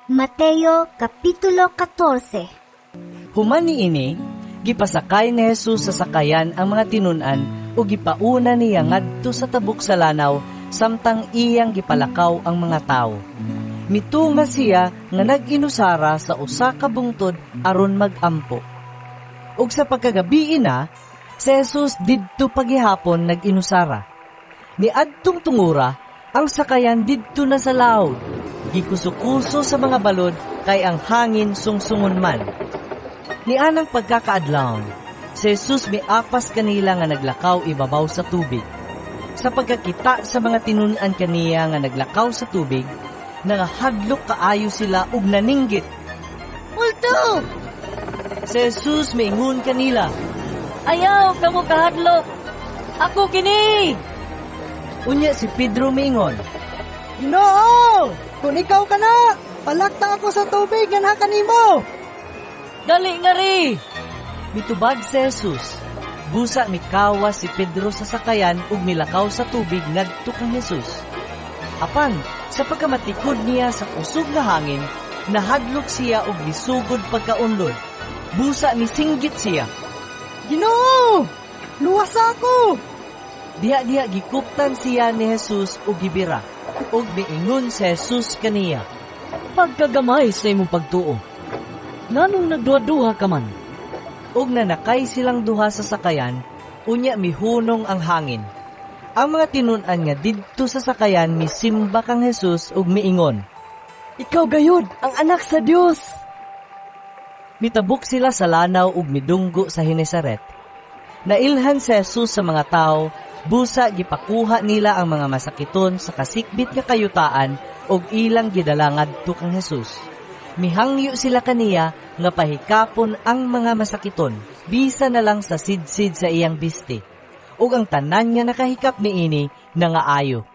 Mateo Kapitulo 14. Human niini, gipasakay ni Jesus sa sakayan ang mga tinunan o gipauna niya ngadto sa tabok sa lanaw samtang iyang gipalakaw ang mga tao. Mitunga siya nga nag-inusara sa usa ka bungtod aron magampo. Ug sa pagkagabi na, si Jesus didto pagihapon nag-inusara. Niadtong tungura, ang sakayan didto na sa laod. Gikuso-kuso sa mga balod kay ang hangin sungsungon man. Nianang pagkakaadlaw, si Jesus miapas kanila nga naglakaw ibabaw sa tubig. Sa pagkakita sa mga tinunan kaniya nga naglakaw sa tubig, nangahadlok kaayo sila ug naninggit. Multo! Si Jesus miingon kanila, Ayaw kamo kahadlok. Ako kini. unya si Pedro miingon, Ginoo! Kung ikaw ka na, palakta ako sa tubig nga nakanimo. Dali nga ri. mitubag si Jesus. Busa mikawa si Pedro sa sakayan ug milakaw sa tubig ngadto kang Jesus. Apan, sa pagkamatikod niya sa kusog nga hangin, nahadlok siya og nisugod pagkaunlod. Busa misinggit siya. Ginoo! Luwas ako! Diha-diha gikuptan siya ni Jesus ug gibira. Ug miingon si Jesus kaniya, Pagkagamay sa imong pagtuo. Nganong nagduha-duha ka man? ug nanakay silang duha sa sakayan, unya mihunong ang hangin. Ang mga tinunan nga didto sa sakayan misimba kang Jesus ug miingon, Ikaw gayud ang anak sa Dios. Mitabok sila sa lanaw ug midunggo sa Genesaret. Nailhan si Jesus sa mga tao, busa gipakuha nila ang mga masakiton sa kasikbit nga kayutaan ug ilang gidala ngadto kang Jesus. Mihangyo sila kaniya nga pahikapon ang mga masakiton, bisa na lang sa sidsid sa iyang biste. Ug ang tanan nga nakahikap niini nangaayo.